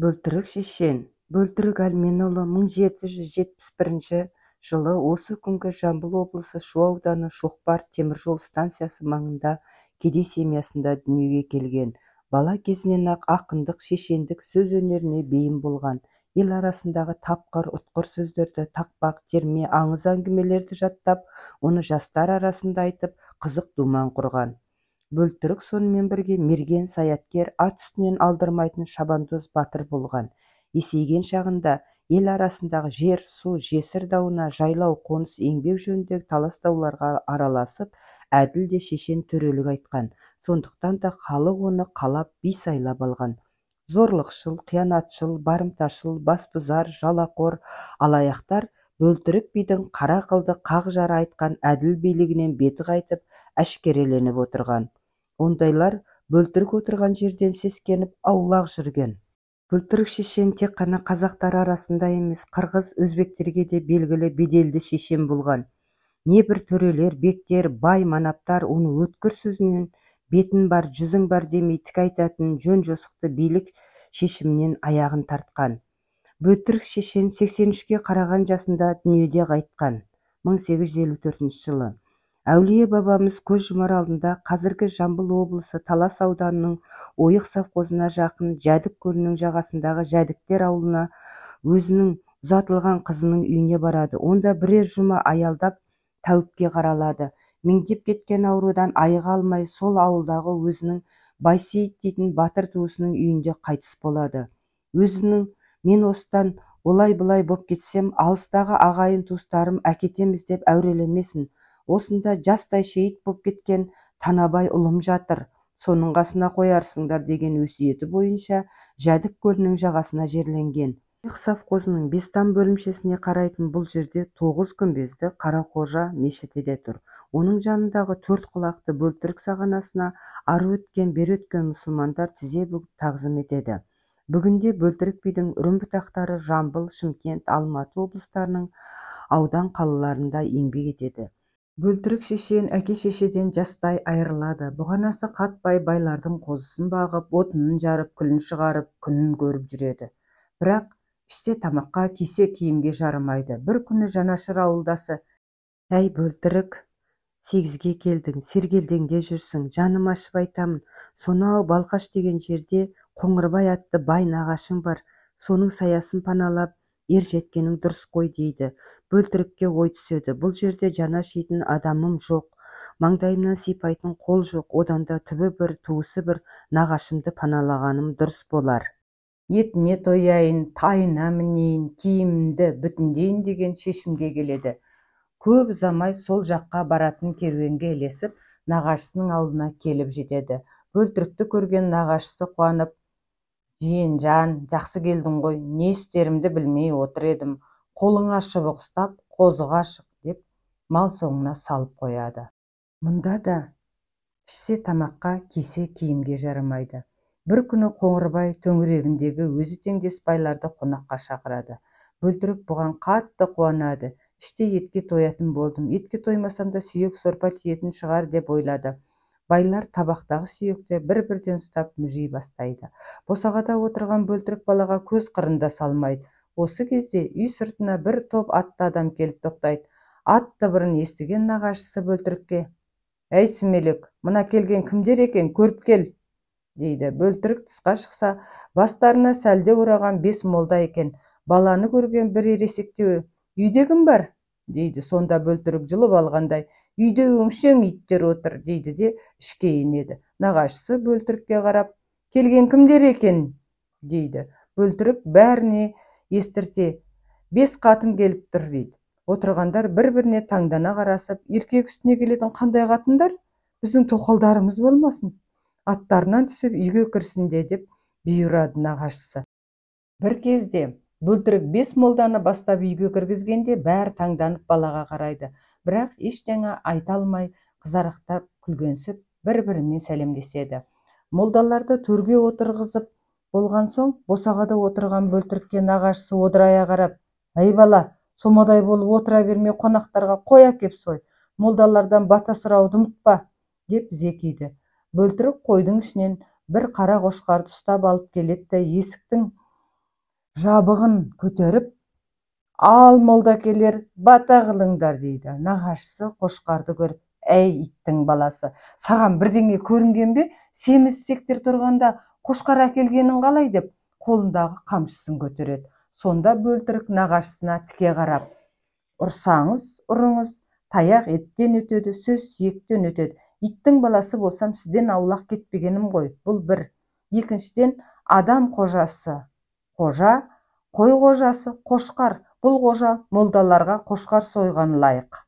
Бөлтірік шешен, Бөлтірік Әлменұлы 1771 жылы осы күнгі Жамбыл облысы Шу ауданы Шоқпар теміржол станциясы маңында кедей семьясында дүниеге келген. Бала кезінен-ақ ақындық, шешендік сөз өнеріне бейім болған. Ел арасындағы тапқыр, ұтқыр сөздерді, тақпақ, терме, аңыз әңгімелерді жаттап, оны жастар арасында айтып, қызық думан құрған. Бөлтірік сонымен бірге мерген, саяткер, ат үстінен алдырмайтын шабандоз батыр болған. Есейген шағында ел арасындағы жер, су, жесір дауына, жайлау, қоныс, еңбек жөніндегі талас дауларға араласып, әділ де шешен төрелік айтқан. Сондықтан да халық оны қалап би сайлап алған. Зорлықшыл, қиянатшыл, барымташыл, басбұзар, жалақор, алаяқтар Бөлтірік бидің қара қылды қақ жара айтқан әділ билігінен беті қайтып, әшкереленіп отырған. Ондайлар Бөлтірік отырған жерден сескеніп аулақ жүрген. Бөлтірік шешен тек қана қазақтар арасында емес, қырғыз, өзбектерге де белгілі беделді шешен болған. Небір төрелер, бектер, бай, манаптар оны өткір сөзінен бетің бар, жүзің бар демей тік айтатын жөн жосықты билік шешімінен аяғын тартқан. Бөлтірік шешен 83-ке қараған жасында дүниеде қайтқан. 1854 жылы. Әулие бабамыз көз жұмар алдында қазіргі Жамбыл облысы Талас ауданының Ойық совхозына жақын Жәдік көлінің жағасындағы Жәдіктер ауылына өзінің ұзатылған қызының үйіне барады. Онда бірер жұма аялдап тәуіпке қаралады. Меңдеп кеткен аурудан айыға алмай сол ауылдағы өзінің Байсейіт дейтін батыр туысының үйінде қайтыс болады. Өзінің мен осыдан олай-бұлай боп кетсем, алыстағы ағайын туыстарым әкетеміз деп әурелемесін. Осында жастай шейіт боп кеткен Танабай ұлым жатыр, соның қасына қоярсыңдар деген өсиеті бойынша Жәдік көлінің жағасына жерленген. Ойық совхозының Бестам бөлімшесіне қарайтын бұл жерде 9 күмбезді Қарақожа мешіті де тұр. Оның жанындағы 4 құлақты Бөлтірік сағанасына ары өткен, бері өткен мұсылмандар тізе бүгіп тағзым етеді. Бүгінде Бөлтірік бидің үрім-бұтақтары Жамбыл, Шымкент, Алматы облыстарының аудан қалаларында еңбек етеді. Бөлтірік шешен әке-шешеден жастай айырылады. Бұғанасы қатпай байлардың қозысын бағып, отынын жарып, күлін шығарып, күнін көріп жүреді. Бірақ іште тамаққа, кисе киімге жарымайды. Bir күні жанашыр ауылдасы: «Әй Бөлтірік, 8-ге келдің, сергелдеңде жүрсің, жаным ашып айтамын. Сонау Балқаш деген жерде Қоңырбай атты бай нағашың бар. Соның саясын паналап, ер жеткенің дұрыс қой» дейді. Бөлтірікке ой түседі. Бұл жерде жана шейтін адамым жоқ, маңдайымнан сипайтын қол жоқ, одан да түбі бір, туысы бір нағашымды паналағаным дұрыс болар. Етіне тояйын, тайына мінейін, киімімді бүтіндейін деген шешімге келеді. Көп ұзамай сол жаққа баратын керуенге ілесіп, нағашысының алдына келіп жетеді. Бөлтірікті көрген нағашысы қуанып: «Жиенжан, жақсы келдің ғой, не істерімді білмей отыр едім. Қолыңа шыбық ұстап, қозыға шық» деп мал соңына салып қояды. Мұнда да ішсе тамаққа, кисе киімге жарамайды. Bir күні Қоңырбай төңірегіндегі өзі теңдес байларды қонаққа шақырады. Бөлтірік бұған қатты қуанады. Іште етке тоятын болдым, етке тоймасам да сүйек сорпа тиетін шығар деп ойлады. Байлар табақтағы сүйекті бір-бірден ұстап мүжей бастайды. Босағада отырған Бөлтірік балаға көз қырында салмайды. Осы кезде үй сыртына бір топ атты адам келіп тоқтайды. Ат дабырын естіген нағашысы Бөлтірікке: «Әй сүмелек, мына келген кімдер екен, көріп кел» дейді. Бөлтірік тысқа шықса, бастарына сәлде ораған 5 молда екен. Баланы көрген бір ересекте: «Үйде кім бар?» дейді. Сонда Бөлтірік жұлып алғандай: «Үйде өңшең иттер отыр» дейді де ішке енеді. Нағашысы Бөлтірікке қарап: «Келген кімдер екен?» дейді. Бөлтірік бәріне естірте: «5 қатын келіп тұр» дейді. Отырғандар бір-біріне таңдана қарасып: «Еркек үстіне келетін қандай қатындар? Біздің тоқалдарымыз болмасын? Аттарынан түсіп үйге кірсінде» деп бұйырады нағашысы. Bir кезде Бөлтірік 5 молданы бастап үйге кіргізгенде бәрі таңданып балаға қарайды. Бірақ ештеңе айта алмай, қызарақтап күлгенсіп бір-бірімен сәлемдеседі. Молдаларды төрге отырғызып болған соң, босағада отырған Бөлтірікке нағашысы одырая қарап: «Әй бала, сомадай болып отыра берме, қонақтарға қой әкеп сой, молдалардан бата сұрауды ұмытпа» деп зекиді. Бөлтірік қойдың ішінен бір қара қошқарды ұстап алып келеді де есіктің жабығын көтеріп, ал молдакелер бата қылыңдар дейді. Нағашысы қошқарды көріп, әй иттің баласы, саған бірдеңе көрінген бе? Семіз-сектер тұрғанда қошқар әкелгенін қалай деп қолындағы қамшысын көтереді. Сонда бөлтірік нағашысына тіке қарап, ұрсаңыз ұрыңыз, таяқ еттен өтеді, сөз сүйектен өтеді. Иттің баласы болсам, сізден аулақ кетпегенім ғой. Бұл бір. Екіншіден, адам қожасы қожа, қой қожасы қошқар. Бұл қожа молдаларға қошқар сойған лайық.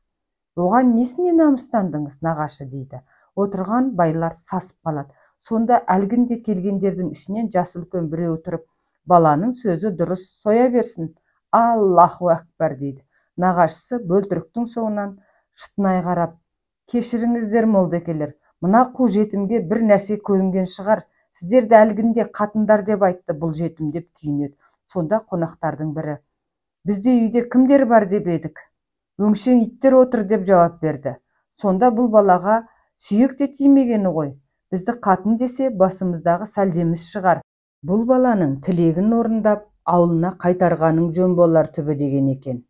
Оған несіне намыстандыңыз, нағашы дейді. Отырған байлар сасып қалады. Сонда әлгінде келгендердің ішінен жасы үлкен біреу тұрып, баланың сөзі дұрыс, соя берсін. Аллаху әкбар дейді. Нағашысы бөлтіріктің соңынан шытынай қарап, кешіріңіздер молдекелер, мына қу жетімге бір нәрсе көрінген шығар. Сіздерді әлгінде қатындар деп айтты, бұл жетім деп күйінеді. Сонда қонақтардың бірі, бізде үйде кімдер бар деп едік? Өңшең иттер отыр деп жауап берді. Сонда бұл балаға сүйек те тимегені ғой. Бізді қатын десе басымыздағы сәлдеміз шығар. Бұл баланың тілегін орындап, ауылына қайтарғаның жөн болар түбі деген екен.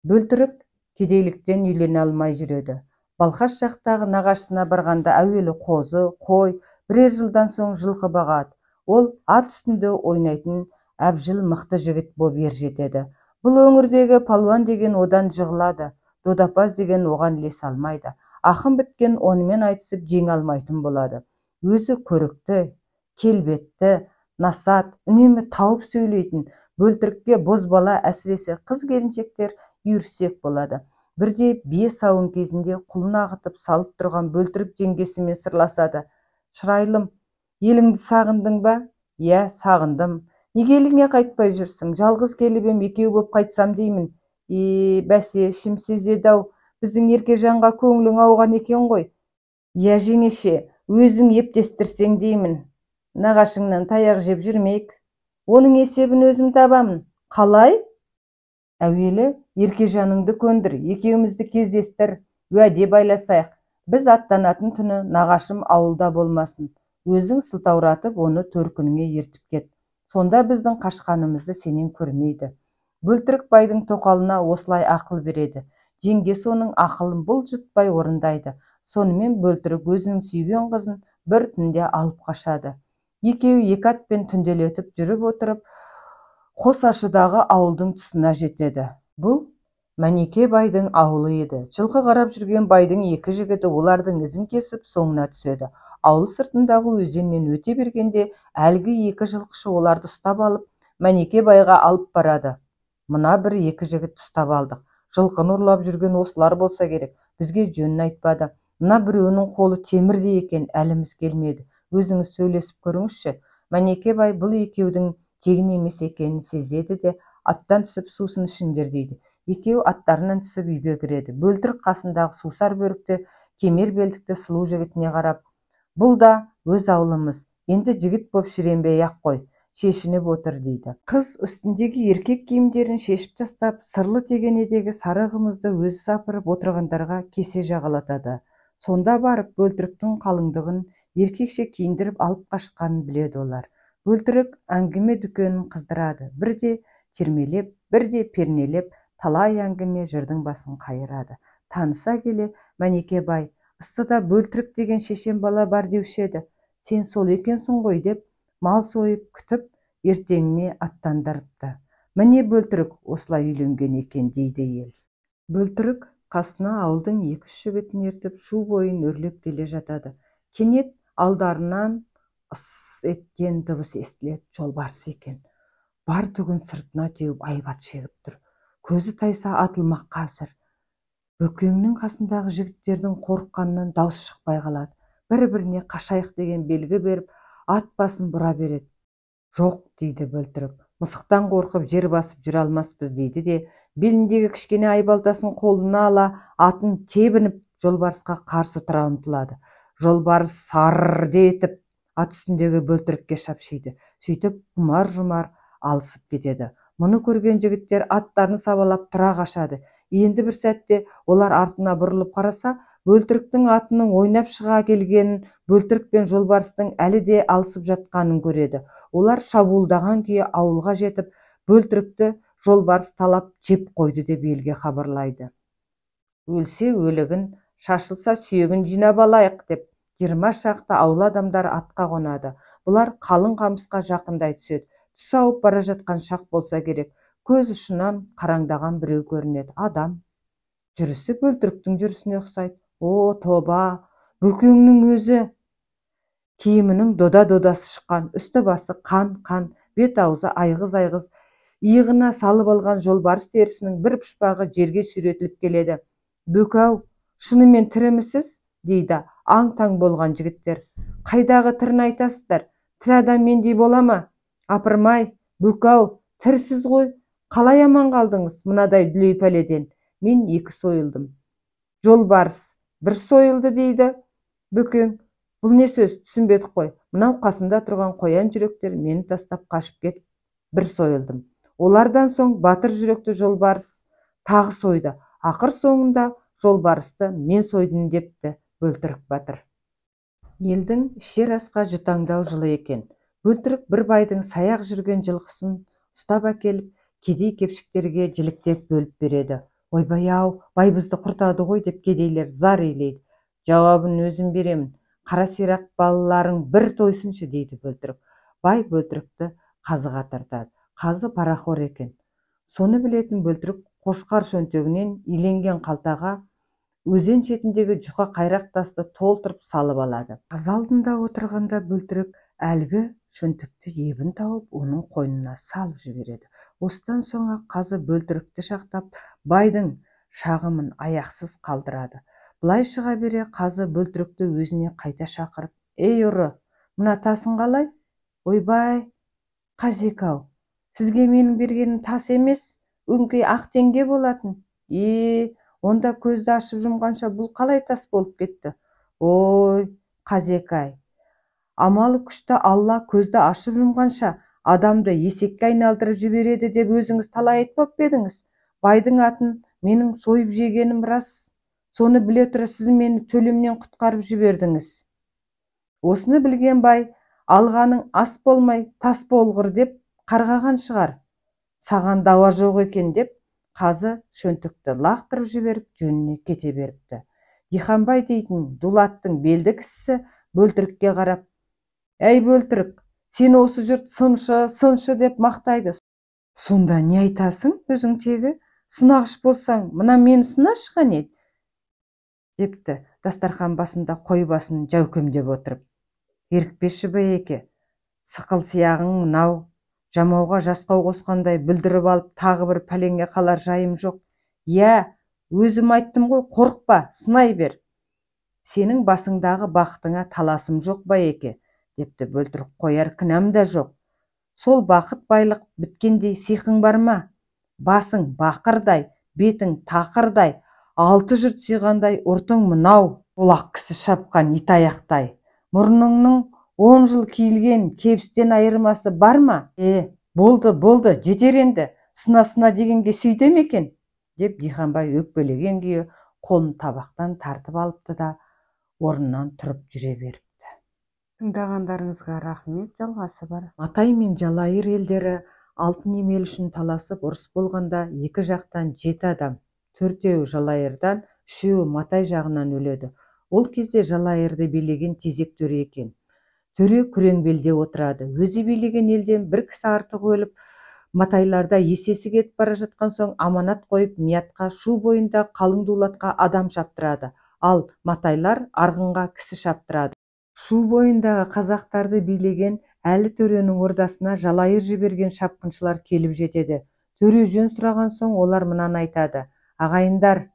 Бөлтірік кедейліктен үйлене алмай жүреді. Балқаш жақтағы нағашысына барғанда әуелі қозы, қой, бірер жылдан соң жылқы бағады. Ол ат үстінде ойнайтын әбжіл мықты жігіт боп ер жетеді. Бұл өңірдегі палуан деген одан жығылады, додапаз деген оған ілесе алмайды. Ақын біткен онымен айтысып жеңе алмайтын болады. Өзі көрікті, келбетті, насат, үнемі тауып сөйлейтін бөлтірікке бозбала, әсіресе қыз келіншектер үйірсек болады. Бірде бие сауын кезінде құлын ағытып салып тұрған бөлтірік жеңгесімен сырласады. Шырайлым, еліңді сағындың ба? Иә, сағындым. Неге еліңе қайтпай жүрсің? Жалғыз келіп ем, екеу боп қайтсам деймін. Бәсе, ішім сезеді-ау, біздің Еркежанға көңілің ауған екен ғой. Иә жеңеше, өзің ептестірсең деймін. Нағашыңнан таяқ жеп жүрмейік. Оның есебін өзім табамын. Қалай? Әуелі Еркежаныңды көндір, екеумізді кездестір, уәде байласайық. Біз аттанатын түні нағашым ауылда болмасын. Өзің сылтауратып, оны төркініңе ертіп кет. Сонда біздің қашқанымызды сенен көрмейді. Бөлтірік байдың тоқалына осылай ақыл береді. Жеңгесі оның ақылын бұлжытпай орындайды. Сонымен бөлтірік өзінің сүйген қызын бір түнде алып қашады. Екеуі екі атпен түнделетіп жүріп отырып, Қосашыдағы ауылдың тұсына жетеді. Бұл Мәнеке байдың ауылы еді. Жылқы қарап жүрген байдың екі жігіті олардың ізін кесіп соңына түседі. Ауыл сыртындағы өзеннен өте бергенде әлгі екі жылқышы оларды ұстап алып, Мәнеке байға алып барады. Мына бір екі жігіт ұстап алдық. Жылқыны ұрлап жүрген осылар болса керек. Бізге жөнін айтпады. Мына біреуінің қолы темірдей екен, әліміз келмеді. Өзіңіз сөйлесіп көріңізші. Мәнеке бай бұл екеудің тегін емес екенін сезеді де аттан түсіп сусын ішіңдер дейді. Екеу аттарынан түсіп үйге кіреді. Бөлтірік қасындағы сусар бөрікті, кемер белдікті сұлу жігітіне қарап, бұл да өз аулымыз, енді жігіт боп шіренбей-ақ қой, шешініп отыр дейді. Қыз үстіндегі еркек киімдерін шешіп тастап, сырлы тегенедегі сары қымызды өзі сапырып отырғандарға кесе жағалатады. Сонда барып бөлтіріктің қалыңдығын еркекше киіндіріп алып қашқанын біледі олар. Бөлтірік әңгіме дүкенін қыздырады. Бірде термелеп, бірде пернелеп, талай әңгіме жырдың басын қайырады. Таныса келе, Мәнеке бай, ыстыда бөлтірік деген шешен бала бар деуші еді. Сен сол екенсің ғой деп, мал сойып күтіп, ертеңіне аттандырыпты. Міне бөлтірік осылай үйленген екен дейді ел. Бөлтірік қасына ауылдың екі-үш жігітін ертіп шу бойын өрлеп келе жатады. Кенет алдарынан ыс еткен дыбыс естіледі. Жолбарыс екен. Бар түгін сыртына теуіп айбат шегіп тұр. Көзі тайса атылмақ қазір. Бөкеңнің қасындағы жігіттердің қорыққанынан даусы шықпай қалады. Бір-біріне қашайық деген белгі беріп, ат басын бұра береді. Жоқ дейді бөлтірік. Мысықтан қорқып жер басып жүре алмаспыз дейді де, беліндегі кішкене айбалтасын қолына ала, атын тебініп жолбарысқа қарсы тұра ұмтылады. Жолбарыс саррррде етіп ат үстіндегі бөлтірікке шапшиды. Сөйтіп ұмар-жұмар алысып кетеді. Мұны көрген жігіттер аттарын сабалап тұра қашады. Енді бір сәтте олар артына бұрылып қараса, бөлтіріктің атының ойнап шыға келгенін, бөлтірік пен жолбарыстың әлі де алысып жатқанын көреді. Олар шабуылдаған күйі ауылға жетіп, бөлтірікті жолбарыс талап жеп қойды деп елге хабарлайды. Өлсе өлігін, шашылса сүйегін жинап алайық деп 20 шақты ауыл адамдар атқа қонады. Бұлар қалың қамысқа жақындай түседі. Түс ауып бара жатқан шақ болса керек. Көз ұшынан қараңдаған біреу көрінеді. Адам. Жүрісі бөлтіріктің жүрісіне ұқсайды. О, тоба, Бөкеңнің өзі. Киімінің дода-додасы шыққан, үсті басы қан-қан, бет аузы айғыз-айғыз, иығына салып алған жолбарыс терісінің бір пұшпағы жерге сүйретіліп келеді. Бөкәу, шынымен тірімісіз? Дейді аң-таң болған жігіттер. Қайдағы тірін айтасыздар? Тірі адам мендей бола ма? Апырмай, Бөкәу, тірісіз ғой. Қалай аман қалдыңыз мынадай дүлей пәледен? Мен 2 сойылдым. Жолбарыс 1 сойылды дейді. Бөкең, бұл не сөз, түсінбедік қой. Мынау қасында тұрған қоян жүректер мені тастап қашып кетіп 1 сойылдым. Олардан соң батыр жүректі жолбарыс тағы сойды. Ақыр соңында жолбарысты мен сойдым депті бөлтірік батыр. Елдің ішер асқа жұтаңдау жылы екен. Бөлтірік бір байдың саяқ жүрген жылқысын ұстап әкеліп, кедей-кепшіктерге жіліктеп бөліп береді. Ойбай-ау, бай бізді құртады ғой деп кедейлер зар илейді. Жауабын өзім беремін. Қара сирақ балаларың бір тойсыншы дейді бөлтірік. Бай бөлтірікті қазыға тартады. Қазы парахор екен. Соны білетін бөлтірік қошқар шөнтегінен иленген қалтаға өзен шетіндегі жұқа қайрақ тасты толтырып салып алады. Қаз алдында отырғанда бөлтірік әлгі шөнтікті ебін тауып, оның қойнына салып жібереді. Осыдан соң қазы бөлтірікті шақтап, байдың шағымын аяқсыз қалдырады. Бұлай шыға бере қазы бөлтірікті өзіне қайта шақырып, «Ей ұры, мына тасың қалай?» «Ойбай, Қазек-ау, сізге менің бергенім тас емес, өңкей ақ теңге болатын». Онда көзді ашып жұмғанша бұл қалай тас болып кетті?» «Ой, Қазек-ай, амалы күшті Алла көзді ашып жұмғанша адамды есекке айналдырып жібереді деп өзіңіз талай айтпап едіңіз. Байдың атын менің сойып жегенім рас. Соны біле тұра сіз мені төлемнен құтқарып жібердіңіз». Осыны білген бай, алғаның ас болмай тас болғыр деп қарғаған шығар. Саған дауа жоқ екен деп, қазы шөнтікті лақтырып жіберіп жөніне кете беріпті. Диханбай дейтін дулаттың белді кісісі бөлтірікке қарап, «Әй бөлтірік, сені осы жұрт сыншы деп мақтайды. Сонда не айтасың өзің тегі? Сынағыш болсаң, мына мені сынашы қане?» депті, дастархан басында қой басын жәукемдеп отырып. «Ерікпеші Байеке, сықыл сияғың мынау, жамауға жасқау қосқандай бүлдіріп алып тағы бір пәленге қалар жайым жоқ». «Я, өзім айттым ғой, қорықпа, сынай бер». «Сенің басыңдағы бақытыңа таласым жоқ Байеке», депті бөлтірік. «Қояр кінәм да жоқ. Сол бақыт байлық біткендей сиқың бар ма? Басың бақырдай, бетің тақырдай, 6 жұрт сыйғандай ұртың мынау, олақ кісі шапқан итаяқтай. Мұрныңның 10 жыл киілген кебістен айырмасы бар ма?» Болды, жетер енді, сына дегенге сүйте ме екен?» деп Диханбай өкпелеген күйі қолын табақтан тартып алыпты да орнынан тұрып жүре беріпті. Тыңдағандарыңызға рахмет, жалғасы бар. Матай мен Жалайыр елдері алтын емел үшін таласып ұрыс болғанда екі жақтан 7 адам, 4-еуі Жалайырдан, 3-еуі Матай жағынан өледі. Ол кезде Жалайырды билеген Тезек төре екен. Төре күрең белде отырады. Өзі билеген елден бір кісі артық өліп, Матайларда есесі кетіп бара жатқан соң аманат қойып Миятқа шу бойында қалың дулатқа адам шаптырады. Ал Матайлар арғынға кісі шаптырады. Шу бойындағы қазақтарды билеген Әлі төренің ордасына Жалайыр жіберген шапқыншылар келіп жетеді. Төре жөн сұраған соң олар мынаны айтады: «Ағайындар,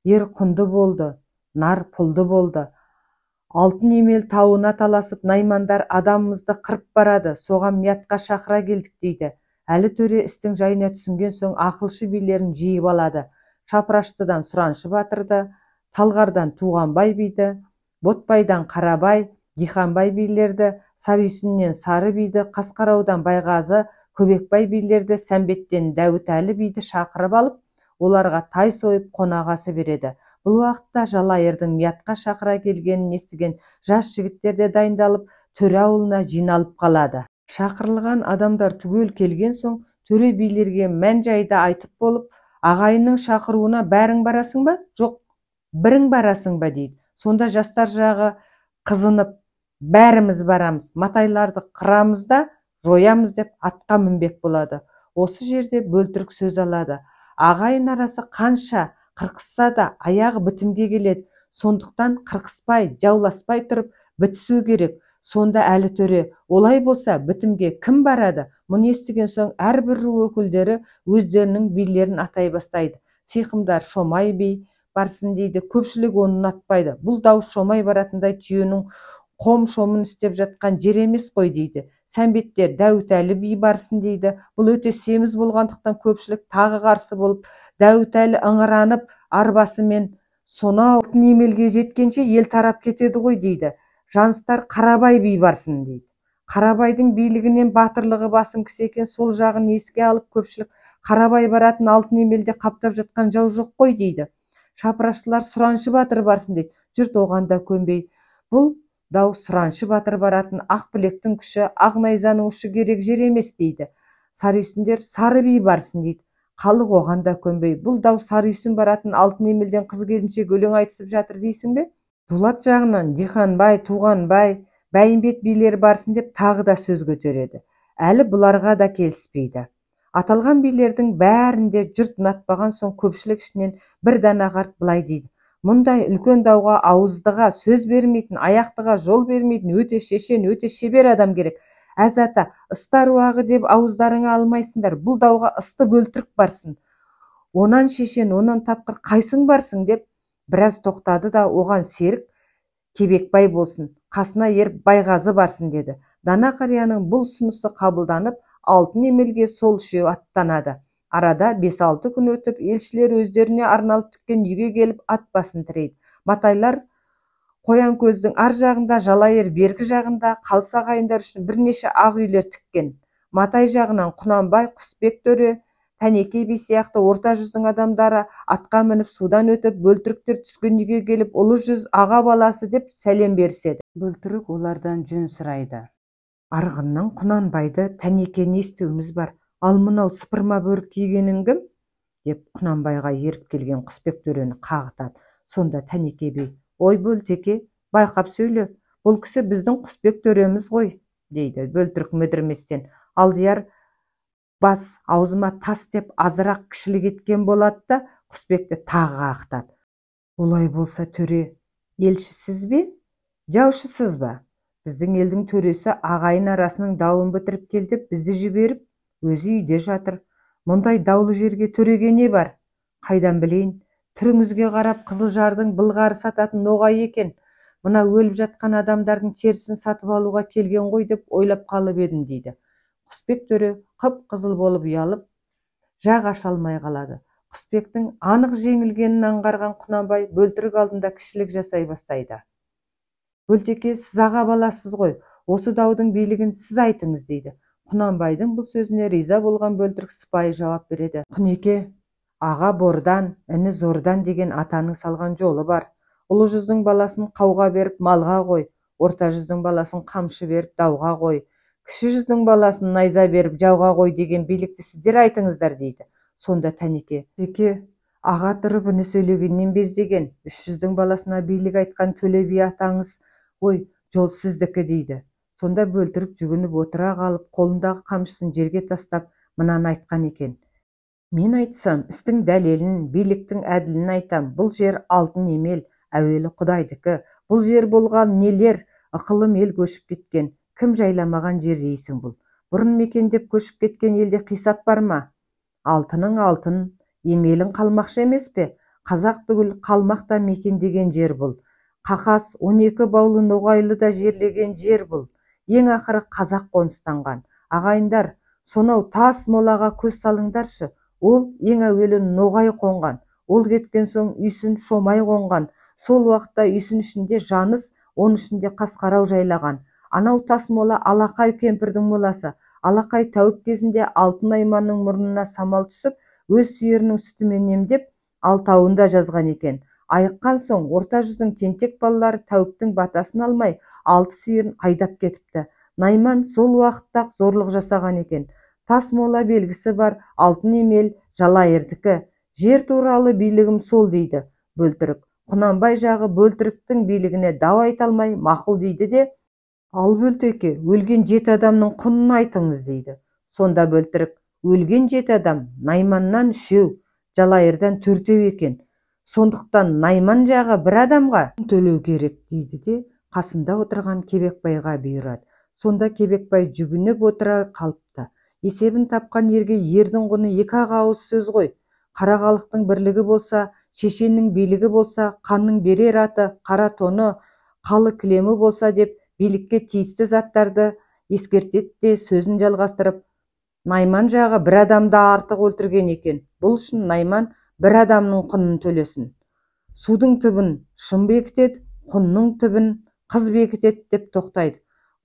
ер құнды болды, нар пұлды болды. Алтын емел тауына таласып наймандар адамымызды қырып барады, соған Миятқа шақыра келдік» дейді. Әлі төре істің жайына түсінген соң ақылшы билерін жиып алады. Шапыраштыдан Сұраншы батырды, Талғардан Туғанбай биді, Ботбайдан Қарабай, Диханбай билерді, Сарүйсіннен Сары биді, Қасқараудан Байғазы, Көбекбай билерді, Сәмбеттен Дәуітәлі биді шақырып алып, оларға тай сойып қонағасы береді. Бұл уақытта Жалайырдың Миятқа шақыра келгенін естіген жас жігіттер де дайындалып, төре ауылына жиналып қалады. Шақырылған адамдар түгел келген соң төре билерге мән жайды айтып болып, ағайынның шақыруына бәрің барасың ба? Жоқ, бірің барасың ба дейді. Сонда жастар жағы қызынып, бәріміз барамыз, матайларды қырамыз да жоямыз деп атқа мінбек болады. Осы жерде бөлтірік сөз алады. Ағайын арасы қанша қырқысса да аяғы бітімге келеді. Сондықтан қырқыспай, жауласпай тұрып бітісу керек. Сонда әлі төре, олай болса бітімге кім барады? Мұны естіген соң әрбір ру өкілдері өздерінің билерін атай бастайды. Сиқымдар Шомай би барсын дейді. Көпшілік оны ұнатпайды. Бұл дауыс Шомай баратындай түйенің қом шомын істеп жатқан жер емес қой дейді. Сәмбеттер Дәуітәлі би барсын дейді. Бұл өте семіз болғандықтан көпшілік тағы қарсы болып, Дәуітәлі ыңыранып арбасымен сонау алтын емелге жеткенше ел тарап кетеді ғой дейді. Жаныстар Қарабай би барсын дейді. Қарабайдың билігінен батырлығы басым кісі екен, сол жағын еске алып көпшілік Қарабай баратын алтын емелде қаптап жатқан жау жоқ қой дейді. Шапырашшылар Сұраншы батыр барсын дейді. Жұрт оған да көнбей, бұл дау Сұраншы батыр баратын ақ білектің күші, ақ найзаның ұшы керек жер емес дейді. Сарүйсіндер Сары би барсын дейді. Халық оған да көнбей, бұл дау Сарүйсін баратын алтын емелден қыз келіншек өлең айтысып жатыр дейсің бе? Дулат жағынан Диханбай, Туғанбай, Бәйімбет билері барсын деп тағы да сөз көтереді. Әлі бұларға да келіспейді. Аталған билердің бәрінде жұрт ұнатпаған соң көпшілік ішінен бір дана қарт былай дейді. Мұндай үлкен дауға ауыздыға сөз бермейтін, аяқтыға жол бермейтін өте шешен, өте шебер адам керек. Әз ата, ыстар уағы деп ауыздарыңа алмайсыңдар. Бұл дауға ысты бөлтірік барсын. Онан шешен, онан тапқыр қайсың барсың деп біраз тоқтады да оған серік Кебекбай болсын, қасына еріп Байғазы барсын деді. Дана қарияның бұл ұсынысы қабылданып, алтын емелге сол үшеу аттанады. Арада 5-6 күн өтіп, елшілер өздеріне арналып тіккен үйге келіп ат басын тірейді. Матайлар Қоянкөздің ар жағында, Жалайыр бергі жағында қалса ағайындар үшін бірнеше ақ үйлер тіккен. Матай жағынан Құнанбай, Құсбек төре, Тәнеке би сияқты орта жүздің адамдары атқа мініп судан өтіп, бөлтіріктер түскен үйге келіп, ұлы жүз аға баласы деп сәлем беріседі. Бөлтірік олардан жөн сұрайды. Арғынның Құнанбайды Тәнеке не істеуіміз бар? Ал мынау сыпырма бөрік кигенің кім? Деп Құнанбайға еріп келген Құсбек төрені қағытады. Сонда Тәнеке би, ой Бөлтеке, байқап сөйле, бұл кісі біздің Құсбек төреміз ғой, дейді. Бөлтірік мүдірместен, алдияр бас аузыма тас деп азырақ кішілік еткен болады да Құсбекті тағы қағытады. Олай болса төре, елшісіз бе, жаушысыз ба? Біздің елдің төресі ағайын арасының дауын бітіріп кел деп бізді жіберіп, өзі үйде жатыр. Мұндай даулы жерге төреге не бар? Қайдан білейін? Түріңізге қарап Қызылжардың былғары сататын ноғай екен. Мына өліп жатқан адамдардың терісін сатып алуға келген ғой деп ойлап қалып едім дейді. Құсбек төре қып-қызыл болып ұялып, жақ аша алмай қалады. Құсбектің анық жеңілгенін аңғарған Құнанбай бөлтірік алдында кішілік жасай бастайды. Бөлтеке, сіз аға баласыз ғой, осы даудың билігін сіз айтыңыз дейді. Құнанбайдың бұл сөзіне риза болған бөлтірік сыпайы жауап береді. Құнеке, аға бордан, іні зордан деген атаның салған жолы бар. Ұлы жүздің баласын қауға беріп малға қой, орта жүздің баласын қамшы беріп дауға қой, кіші жүздің баласын найза беріп жауға қой деген билікті сіздер айтыңыздар дейді. Сонда Тәнеке, аға тұрып үні сөйлегеннен бездеген, 300-дің баласына билік айтқан Төле би атаңыз ғой, жол сіздікі дейді. Сонда бөлтірік жүгініп отыра қалып, қолындағы қамшысын жерге тастап, мынаны айтқан екен. Мен айтсам, істің дәлелін, биліктің әділін айтам. Бұл жер алтын емел, әуелі Құдайдікі. Бұл жер болған нелер, ықылым ел көшіп кеткен. Кім жайламаған жер дейсің бұл? Бұрын мекендеп көшіп кеткен елде қисап бар ма? Алтының алтын, емелің қалмақшы емес пе? Қазақ түгіл қалмақ та мекендеген жер бұл. Қақас 12 баулы ноғайлы да жерлеген жер бұл. Ең ақыры қазақ қоныстанған. Ағайындар, сонау тас молаға көз салыңдаршы. Ол ең әуелі ноғай қонған. Ол кеткен соң үйсін Шомай қонған. Сол уақытта үйсін ішінде Жаныс, оның ішінде Қасқарау жайлаған. Анау тас мола Алақай кемпірдің моласы. Алақай тәуіп кезінде алтын айманның мұрнына самал түсіп, өз сиырының сүтімен емдеп, алтауында жазған екен. Айыққан соң орта жүздің тентек балалары тәуіптің батасын алмай, 6 сиырын айдап кетіпті. Найман сол уақытта зорлық жасаған екен. тасмола белгісі бар алтын емел Жалайырдікі. Жер туралы билігім сол дейді бөлтірік. Құнанбай жағы бөлтіріктің билігіне дау айта алмай мақұл дейді де, ал бөлтеке, өлген 7 адамның құнын айтыңыз дейді. Сонда бөлтірік, өлген 7 адам Найманнан 3, Жалайырдан 4 екен. Сондықтан Найман жағы бір адамға төлеу керек дейді де, қасында отырған Кебекбайға бұйырады. Сонда Кебекбай жүгініп отыра қалыпты. Есебін тапқан ерге ердің құны 2 ауыз сөз ғой. Қарағалықтың бірлігі болса, шешеннің билігі болса, қанның берер аты, қара тоны, қалы кілемі болса деп билікке тиісті заттарды ескертеді де сөзін жалғастырып, Найман жағы бір адамды артық өлтірген екен. Бұл үшін Найман бір адамның құнын төлесін. Судың түбін шым бекітеді, құнның түбін қыз бекітеді деп тоқтайды.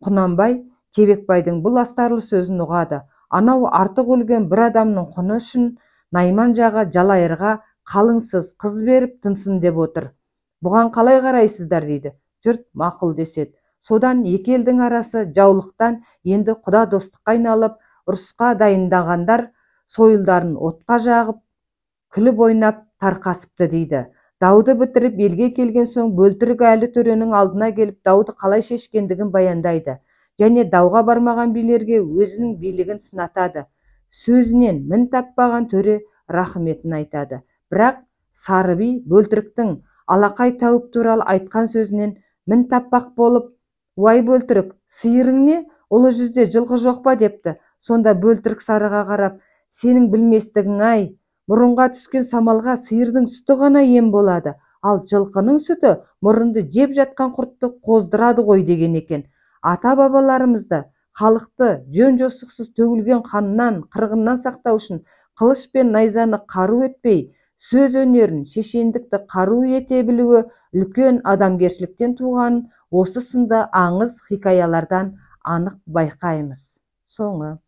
Құнанбай Кебекбайдың бұл астарлы сөзін ұғады. Анау артық өлген бір адамның құны үшін Найман жағы Жалайырға қалыңсыз қыз беріп тынсын деп отыр. Бұған қалай қарайсыздар дейді. Жұрт мақұл деседі. Содан екі елдің арасы жаулықтан енді құда достыққа айналып, ұрысқа дайындағандар сойылдарын отқа жағып, күліп ойнап тарқасыпты дейді. Дауды бітіріп елге келген соң бөлтірік Әлі төренің алдына келіп дауды қалай шешкендігін баяндайды. Және дауға бармаған билерге өзінің билігін сынатады. Сөзінен мін таппаған төре рахметін айтады. Бірақ Сары би бөлтіріктің алақай тәуіп туралы айтқан сөзінен мін таппақ болып, уай бөлтірік, сиырың не? Ұлы жүзде жылқы жоқ па депті. Сонда бөлтірік Сарыға қарап, сенің білместігің ай, мұрынға түскен самалға сиырдың сүті ғана ем болады, ал жылқының сүті мұрынды жеп жатқан құртты қоздырады ғой деген екен. Ата бабаларымызды халықты жөн жосықсыз төгілген қаннан, қырғыннан сақтау үшін қылыш пен найзаны қару етпей, сөз өнерін, шешендікті қару ете білуі үлкен адамгершіліктен туған осы сынды аңыз хикаялардан анық байқаймыз. Соңы.